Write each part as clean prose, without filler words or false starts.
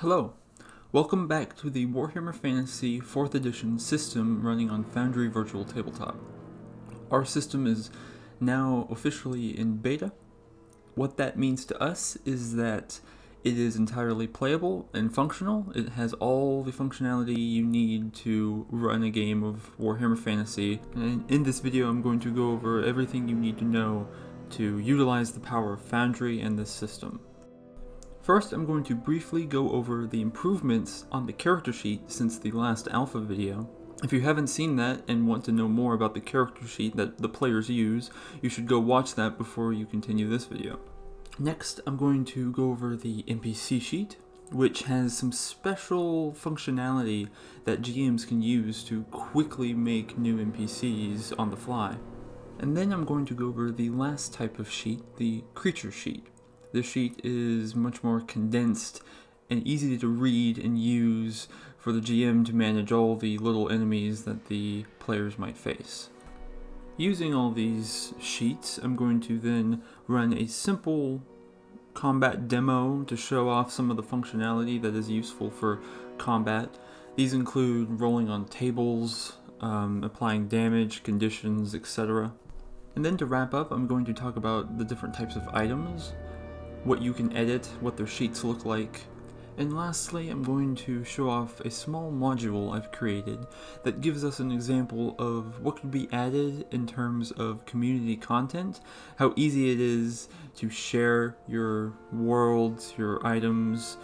Hello, welcome back to the Warhammer Fantasy 4th edition system running on Foundry Virtual Tabletop. Our system is now officially in beta. What that means to us is that it is entirely playable and functional. It has all the functionality you need to run a game of Warhammer Fantasy, and in this video I'm going to go over everything you need to know to utilize the power of Foundry and this system. First, I'm going to briefly go over the improvements on the character sheet since the last alpha video. If you haven't seen that and want to know more about the character sheet that the players use, you should go watch that before you continue this video. Next, I'm going to go over the MPC Sheet, which has some special functionality that GMs can use to quickly make new NPCs on the fly. And then I'm going to go over the last type of sheet, the creature sheet. This sheet is much more condensed and easy to read and use for the GM to manage all the little enemies that the players might face. Using all these sheets, I'm going to then run a simple combat demo to show off some of the functionality that is useful for combat. These include rolling on tables, applying damage, conditions, etc. And then to wrap up, I'm going to talk about the different types of items, what you can edit, what their sheets look like, and lastly I'm going to show off a small module I've created that gives us an example of what could be added in terms of community content, how easy it is to share your worlds, your items,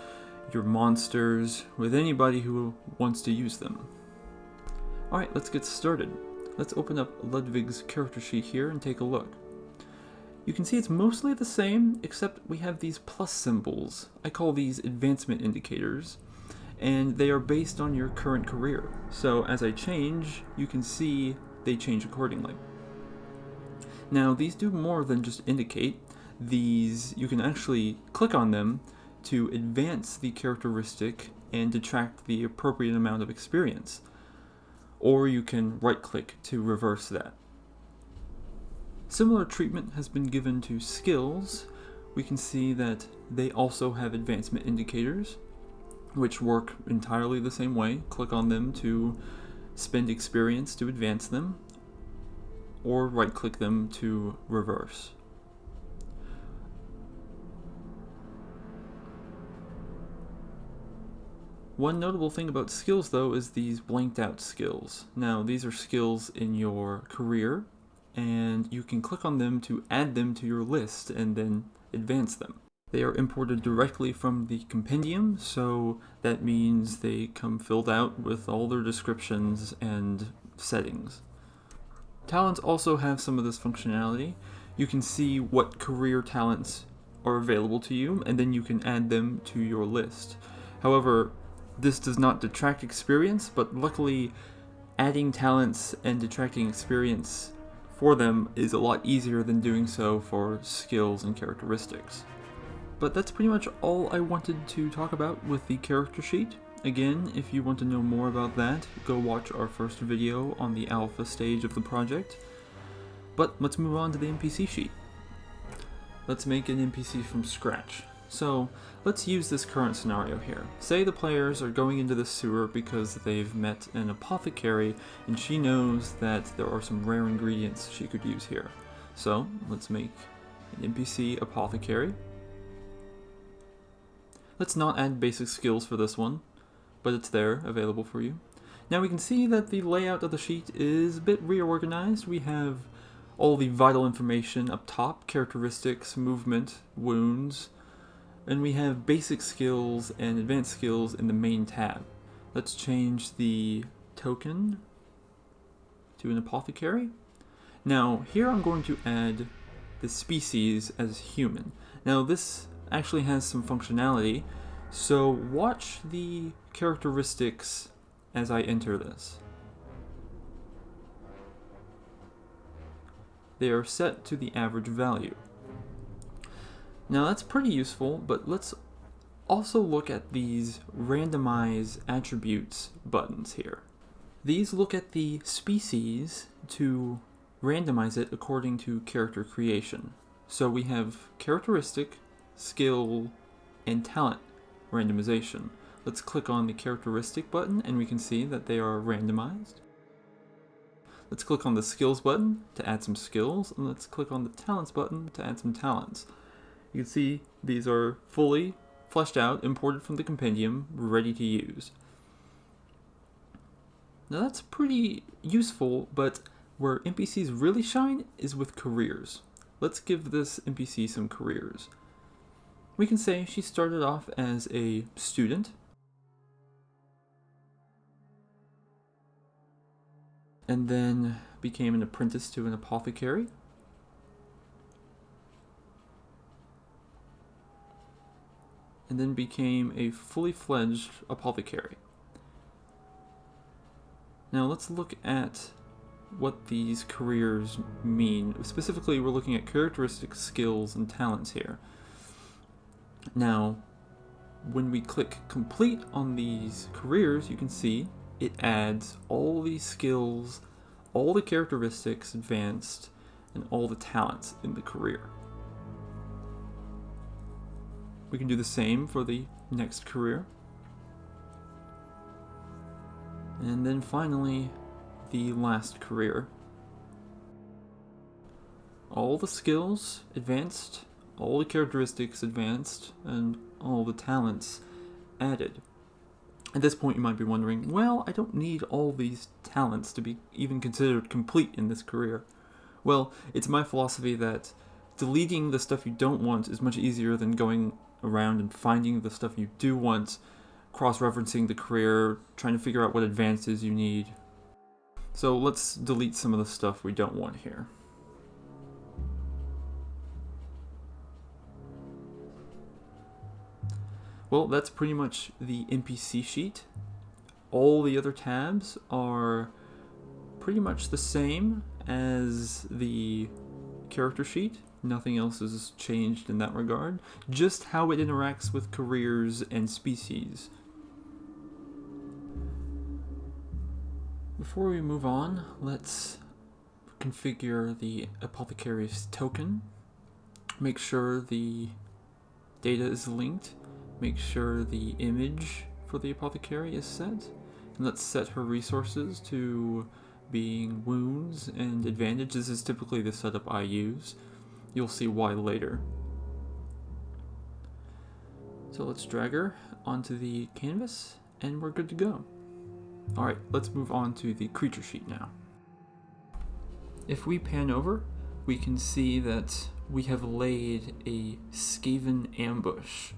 your monsters with anybody who wants to use them. Alright, let's get started. Let's open up Ludwig's character sheet here and take a look. You can see it's mostly the same, except we have these plus symbols. I call these advancement indicators, and they are based on your current career. So as I change, you can see they change accordingly. Now these do more than just indicate. These, you can actually click on them to advance the characteristic and detract the appropriate amount of experience. Or you can right click to reverse that. Similar treatment has been given to skills. We can see that they also have advancement indicators, which work entirely the same way. Click on them to spend experience to advance them, or right-click them to reverse. One notable thing about skills, though, is these blanked-out skills. Now, these are skills in your career, and you can click on them to add them to your list and then advance them. They are imported directly from the compendium, so that means they come filled out with all their descriptions and settings. Talents also have some of this functionality. You can see what career talents are available to you, and then you can add them to your list. However, this does not detract experience, but luckily adding talents and detracting experience for them is a lot easier than doing so for skills and characteristics. But that's pretty much all I wanted to talk about with the character sheet. Again, if you want to know more about that, go watch our first video on the alpha stage of the project. But let's move on to the NPC sheet. Let's make an NPC from scratch. So let's use this current scenario here. Say the players are going into the sewer because they've met an apothecary and she knows that there are some rare ingredients she could use here. So let's make an NPC apothecary. Let's not add basic skills for this one, but it's there, available for you. Now we can see that the layout of the sheet is a bit reorganized. We have all the vital information up top, characteristics, movement, wounds, and we have basic skills and advanced skills in the main tab. Let's change the token to an apothecary. Now here I'm going to add the species as human. Now this actually has some functionality, so watch the characteristics as I enter this. They are set to the average value. Now that's pretty useful, but let's also look at these randomize attributes buttons here. These look at the species to randomize it according to character creation. So we have characteristic, skill, and talent randomization. Let's click on the characteristic button and we can see that they are randomized. Let's click on the skills button to add some skills, and let's click on the talents button to add some talents. You can see these are fully fleshed out, imported from the compendium, ready to use. Now that's pretty useful, but where NPCs really shine is with careers. Let's give this NPC some careers. We can say she started off as a student, and then became an apprentice to an apothecary, and then became a fully fledged apothecary. Now let's look at what these careers mean. Specifically, we're looking at characteristics, skills, and talents here. Now, when we click complete on these careers, you can see it adds all these skills, all the characteristics advanced, and all the talents in the career. We can do the same for the next career. And then finally, the last career. All the skills advanced, all the characteristics advanced, and all the talents added. At this point you might be wondering, well, I don't need all these talents to be even considered complete in this career. Well, it's my philosophy that deleting the stuff you don't want is much easier than going around and finding the stuff you do want, cross-referencing the career, trying to figure out what advances you need. So let's delete some of the stuff we don't want here. Well, that's pretty much the MPC sheet. All the other tabs are pretty much the same as the character sheet. Nothing else is changed in that regard. Just how it interacts with careers and species. Before we move on, let's configure the apothecary's token. Make sure the data is linked. Make sure the image for the apothecary is set. And let's set her resources to being wounds and advantage. This is typically the setup I use. You'll see why later. So let's drag her onto the canvas and we're good to go. Alright, let's move on to the creature sheet now. If we pan over, we can see that we have laid a Skaven ambush.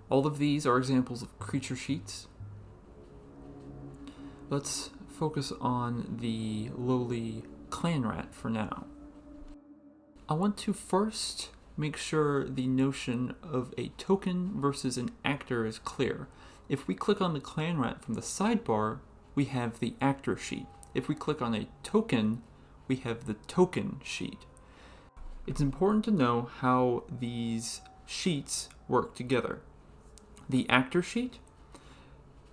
All of these are examples of creature sheets. Let's focus on the lowly clan rat for now. I want to first make sure the notion of a token versus an actor is clear. If we click on the clan rat from the sidebar, we have the actor sheet. If we click on a token, we have the token sheet. It's important to know how these sheets work together. The actor sheet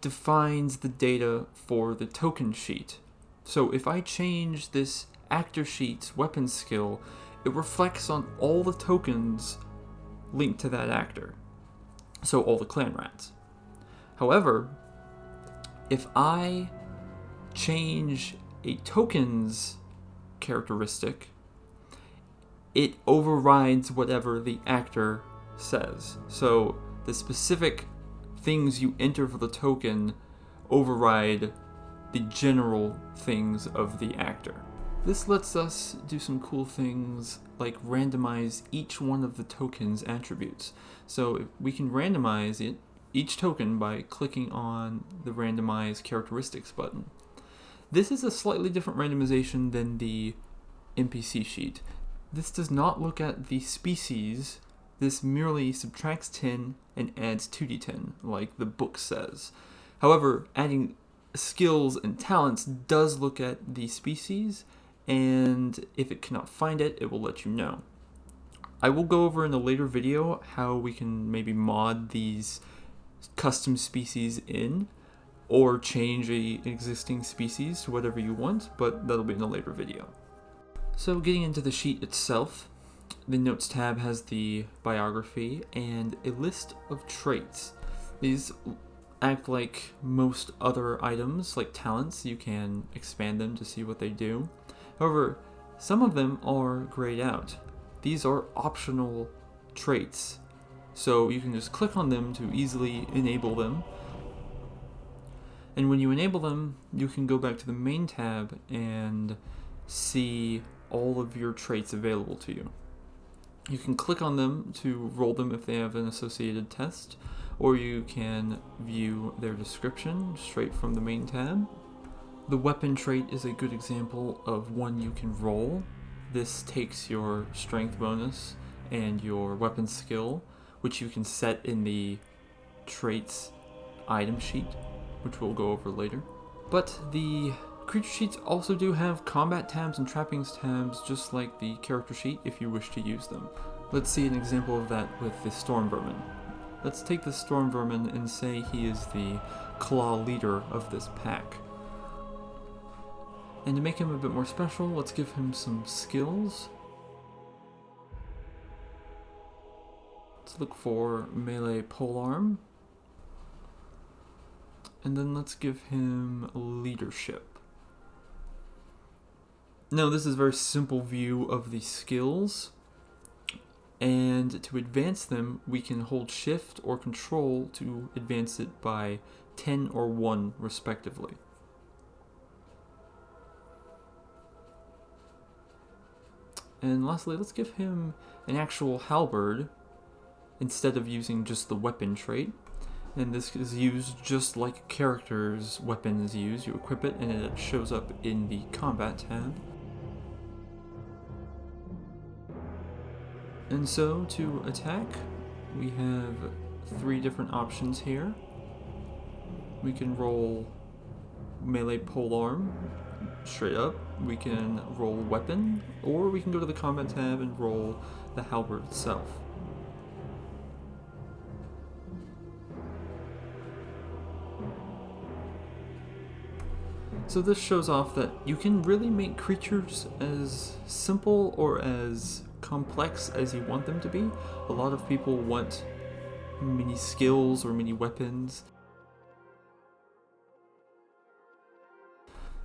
defines the data for the token sheet. So if I change this actor sheet's weapon skill, it reflects on all the tokens linked to that actor. So all the clan rats. However, if I change a token's characteristic, it overrides whatever the actor says. So the specific things you enter for the token override the general things of the actor. This lets us do some cool things like randomize each one of the token's attributes. So we can randomize each token by clicking on the randomize characteristics button. This is a slightly different randomization than the MPC sheet. This does not look at the species. This merely subtracts 10 and adds 2d10, like the book says. However, adding skills and talents does look at the species, and if it cannot find it, it will let you know. I will go over in a later video how we can maybe mod these custom species in, or change an existing species to whatever you want, but that'll be in a later video. So getting into the sheet itself, the Notes tab has the biography and a list of traits. These act like most other items, like talents. You can expand them to see what they do. However, some of them are grayed out. These are optional traits, so you can just click on them to easily enable them. And when you enable them, you can go back to the main tab and see all of your traits available to you. You can click on them to roll them if they have an associated test, or you can view their description straight from the main tab. The weapon trait is a good example of one you can roll. This takes your strength bonus and your weapon skill, which you can set in the traits item sheet, which we'll go over later. But the creature sheets also do have combat tabs and trappings tabs, just like the character sheet, if you wish to use them. Let's see an example of that with the Storm Vermin. Let's take the Storm Vermin and say he is the claw leader of this pack. And to make him a bit more special, let's give him some skills. Let's look for melee polearm. And then let's give him leadership. Now this is a very simple view of the skills. And to advance them, we can hold shift or control to advance it by 10 or 1 respectively. And lastly, let's give him an actual halberd instead of using just the weapon trait. And this is used just like a character's weapon is used. You equip it and it shows up in the combat tab. And so to attack, we have 3 different options here. We can roll melee polearm straight up, we can roll weapon, or we can go to the combat tab and roll the halberd itself. So this shows off that you can really make creatures as simple or as complex as you want them to be. A lot of people want mini skills or mini weapons.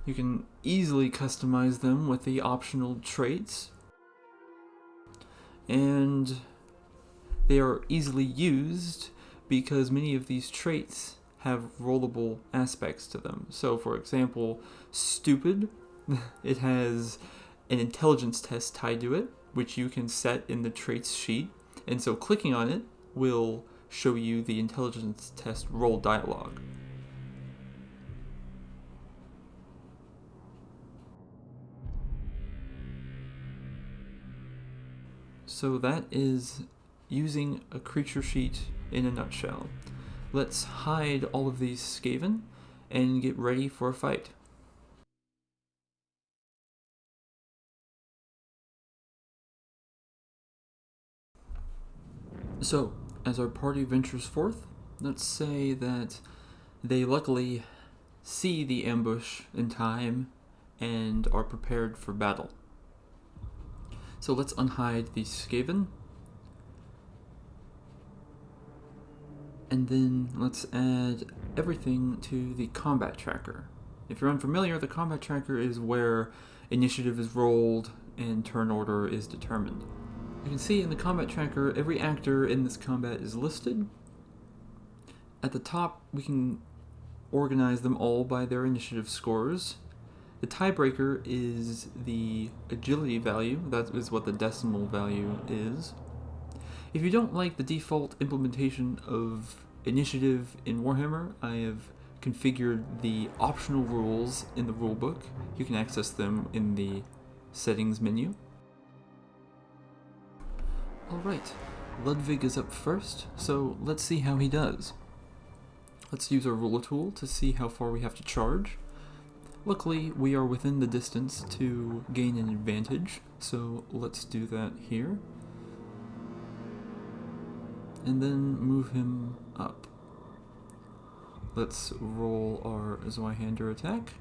You can easily customize them with the optional traits, and they are easily used because many of these traits have rollable aspects to them. So for example, stupid, it has an intelligence test tied to it, which you can set in the traits sheet, and so clicking on it will show you the intelligence test roll dialog. So that is using a creature sheet in a nutshell. Let's hide all of these Skaven and get ready for a fight. So, as our party ventures forth, let's say that they luckily see the ambush in time and are prepared for battle. So let's unhide the Skaven. And then let's add everything to the combat tracker. If you're unfamiliar, the combat tracker is where initiative is rolled and turn order is determined. You can see in the combat tracker, every actor in this combat is listed. At the top, we can organize them all by their initiative scores. The tiebreaker is the agility value, that is what the decimal value is. If you don't like the default implementation of initiative in Warhammer, I have configured the optional rules in the rulebook. You can access them in the settings menu. Alright, Ludwig is up first, so let's see how he does. Let's use our ruler tool to see how far we have to charge. Luckily, we are within the distance to gain an advantage, so let's do that here. And then move him up. Let's roll our Zweihander attack.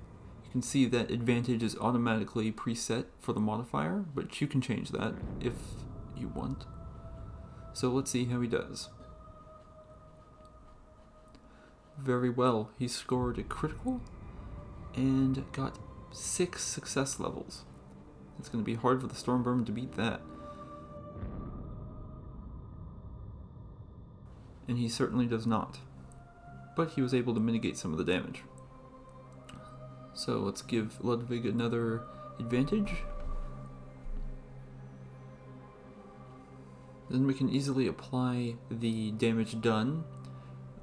You can see that advantage is automatically preset for the modifier, but you can change that if you want. So let's see how he does. very well. He scored a critical and got 6 success levels. It's going to be hard for the Storm Vermin to beat that. And he certainly does not. But he was able to mitigate some of the damage. So let's give Ludwig another advantage. Then we can easily apply the damage done.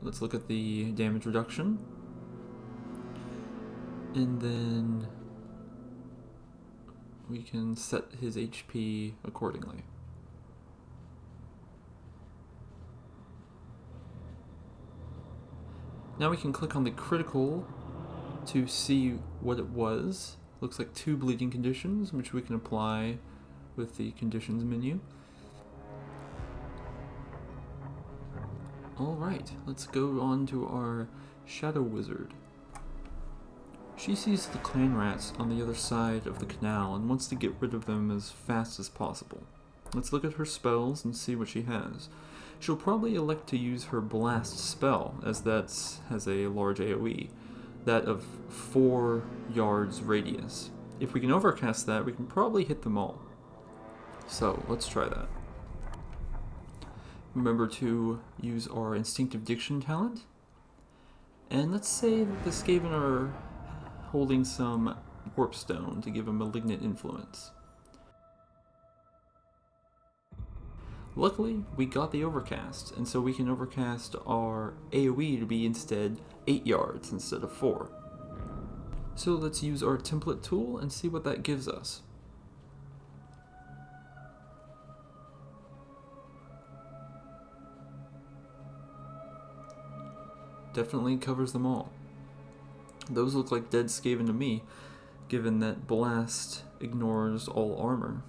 Let's look at the damage reduction. And then we can set his HP accordingly. Now we can click on the critical to see what it was. Looks like 2 bleeding conditions, which we can apply with the conditions menu. Alright, let's go on to our Shadow Wizard. She sees the clan rats on the other side of the canal and wants to get rid of them as fast as possible. Let's look at her spells and see what she has. She'll probably elect to use her Blast spell, as that has a large AoE, that of 4 yards radius. If we can overcast that, we can probably hit them all. So, let's try that. Remember to use our Instinctive Diction talent. And let's say that the Skaven are holding some Warp Stone to give a Malignant Influence. Luckily, we got the overcast, and so we can overcast our AoE to be instead 8 yards instead of 4. So let's use our template tool and see what that gives us. Definitely covers them all. Those look like dead Skaven to me, given that Blast ignores all armor.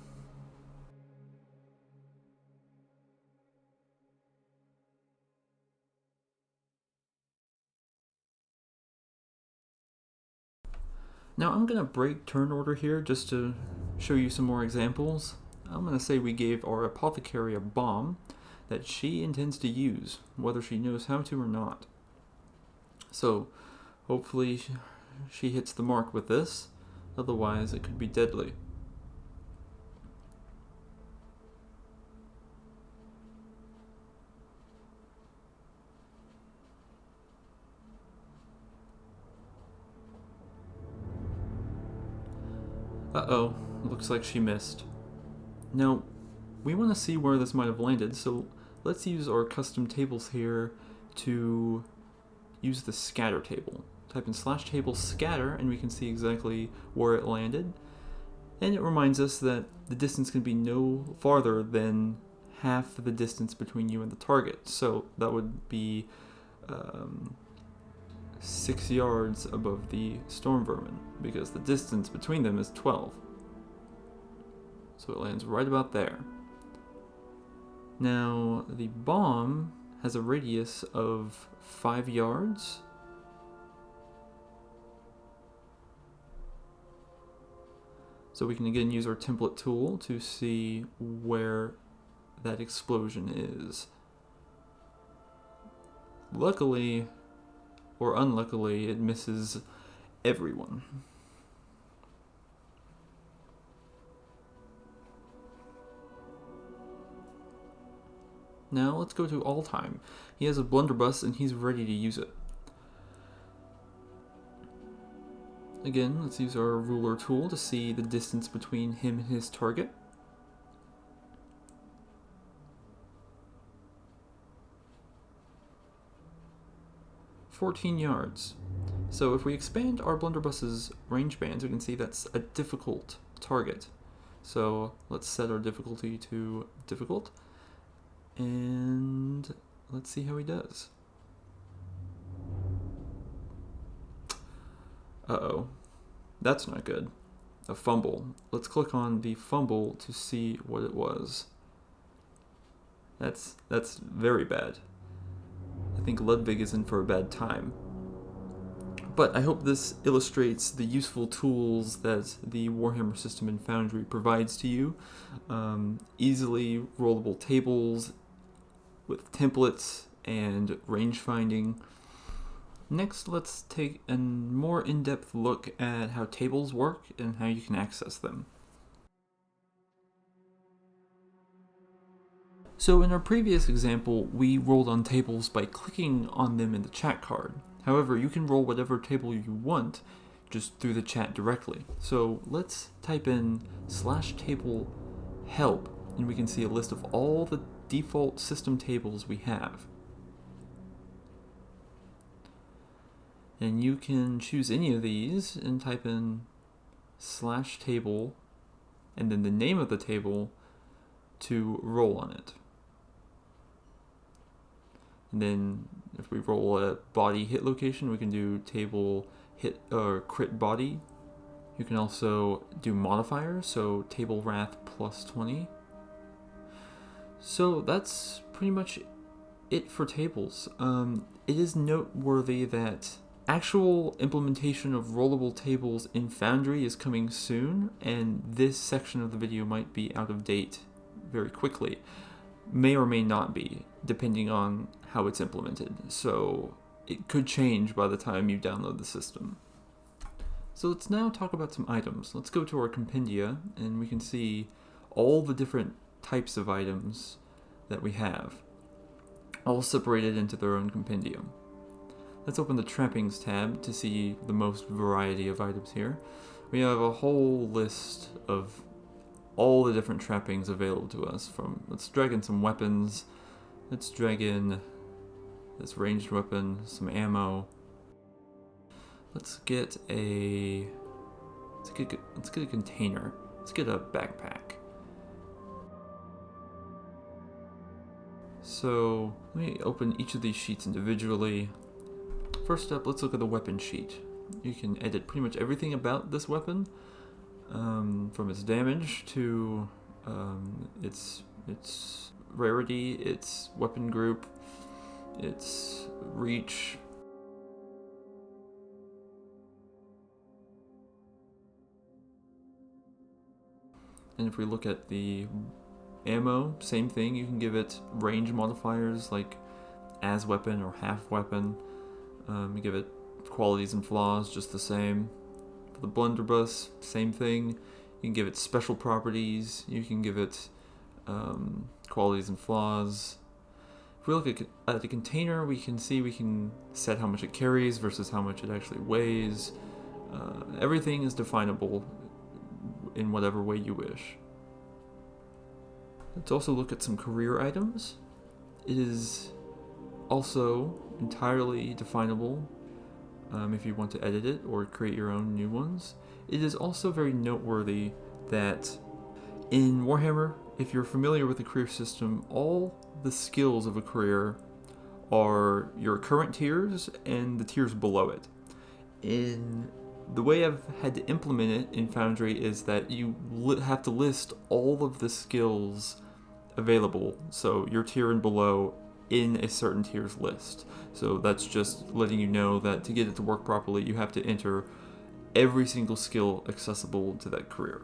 Now I'm going to break turn order here just to show you some more examples. I'm going to say we gave our apothecary a bomb that she intends to use, whether she knows how to or not. So hopefully she hits the mark with this, otherwise it could be deadly. Uh-oh, looks like she missed. Now, we want to see where this might have landed, so let's use our custom tables here to use the scatter table. Type in /table scatter and we can see exactly where it landed. And it reminds us that the distance can be no farther than half the distance between you and the target. So that would be 6 yards above the storm vermin, because the distance between them is 12. So it lands right about there. Now, the bomb has a radius of 5 yards. So we can again use our template tool to see where that explosion is. Luckily, or unluckily, it misses everyone. Now let's go to all time. He has a blunderbuss and he's ready to use it. Again, let's use our ruler tool to see the distance between him and his target. "14 yards. So if we expand our blunderbuss's range bands, we can see that's a difficult target. So let's set our difficulty to difficult. And let's see how he does. Uh-oh. That's not good. A fumble. Let's click on the fumble to see what it was. That's very bad. I think Ludwig is in for a bad time. But I hope this illustrates the useful tools that the Warhammer system in Foundry provides to you. Easily rollable tables with templates and range finding. Next, let's take a more in-depth look at how tables work and how you can access them. So in our previous example, we rolled on tables by clicking on them in the chat card. However, you can roll whatever table you want just through the chat directly. So let's type in /table help, and we can see a list of all the default system tables we have. And you can choose any of these and type in /table and then the name of the table to roll on it. And then if we roll a body hit location, we can do table hit or crit body. You can also do modifiers, so table wrath +20. So that's pretty much it for tables. It is noteworthy that actual implementation of rollable tables in Foundry is coming soon, and this section of the video might be out of date very quickly. May or may not be, depending on how it's implemented. So it could change by the time you download the system. So let's now talk about some items. Let's go to our compendia, and we can see all the different types of items that we have, all separated into their own compendium. Let's open the trappings tab to see the most variety of items here. We have a whole list of all the different trappings available to us. Let's drag in some weapons. Let's drag in this ranged weapon, some ammo. Let's get a container. Let's get a backpack. So let me open each of these sheets individually. First up, let's look at the weapon sheet. You can edit pretty much everything about this weapon, from its damage to its rarity, its weapon group, its reach. And if we look at the ammo, same thing. You can give it range modifiers like as weapon or half weapon. You give it qualities and flaws, just the same. For the blunderbuss, same thing. You can give it special properties. You can give it qualities and flaws. If we look at the container, we can see we can set how much it carries versus how much it actually weighs. Everything is definable in whatever way you wish. Let's also look at some career items. It is also entirely definable if you want to edit it or create your own new ones. It is also very noteworthy that in Warhammer, if you're familiar with the career system, all the skills of a career are your current tiers and the tiers below it. In the way I've had to implement it in Foundry is that you have to list all of the skills available, so your tier and below, in a certain tier's list. So that's just letting you know that to get it to work properly, you have to enter every single skill accessible to that career.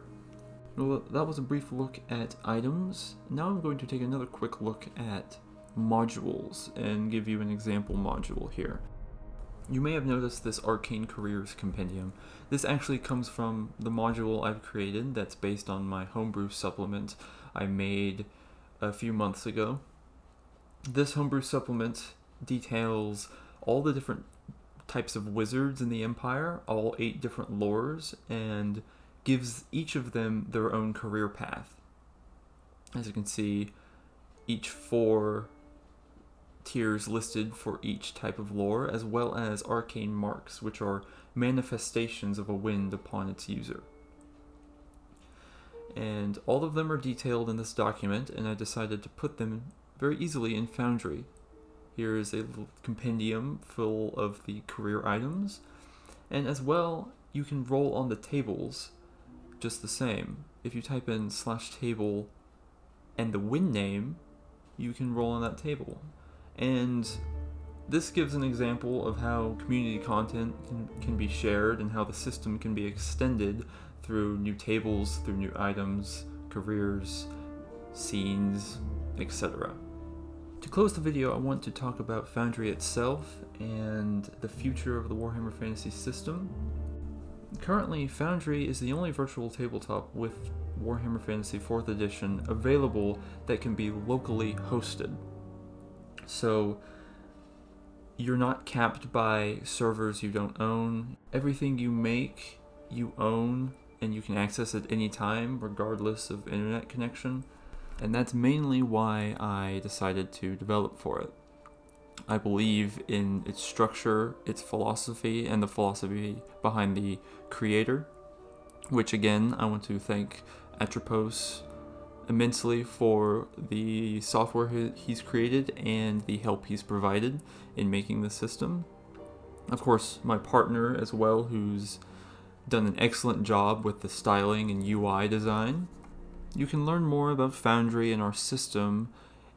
Well, that was a brief look at items. Now I'm going to take another quick look at modules and give you an example module here. You may have noticed this Arcane Careers compendium. This actually comes from the module I've created that's based on my homebrew supplement I made a few months ago. This homebrew supplement details all the different types of wizards in the Empire, all 8 different lores, and gives each of them their own career path. As you can see, each 4 tiers listed for each type of lore, as well as arcane marks, which are manifestations of a wind upon its user. And all of them are detailed in this document, and I decided to put them very easily in Foundry. Here is a little compendium full of the career items, and as well, you can roll on the tables just the same. If you type in /table and the win name, you can roll on that table. And this gives an example of how community content can be shared and how the system can be extended through new tables, through new items, careers, scenes, etc. To close the video, I want to talk about Foundry itself and the future of the Warhammer Fantasy system. Currently, Foundry is the only virtual tabletop with Warhammer Fantasy 4th edition available that can be locally hosted. So you're not capped by servers you don't own. Everything you make, you own, and you can access at any time, regardless of internet connection. And that's mainly why I decided to develop for it. I believe in its structure, its philosophy, and the philosophy behind the creator, which again, I want to thank Atropos immensely for the software he's created and the help he's provided in making the system. Of course, my partner as well, who's done an excellent job with the styling and UI design. You can learn more about Foundry and our system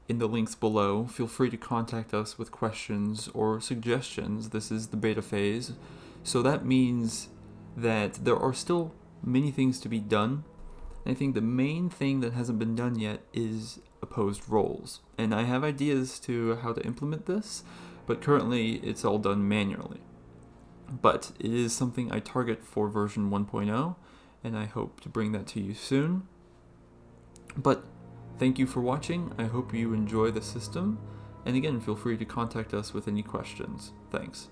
in the links below. Feel free to contact us with questions or suggestions. This is the beta phase, so that means that there are still many things to be done. I think the main thing that hasn't been done yet is opposed roles, and I have ideas to how to implement this, but currently it's all done manually. But it is something I target for version 1.0, and I hope to bring that to you soon. But thank you for watching. I hope you enjoy the system, and again, feel free to contact us with any questions. Thanks.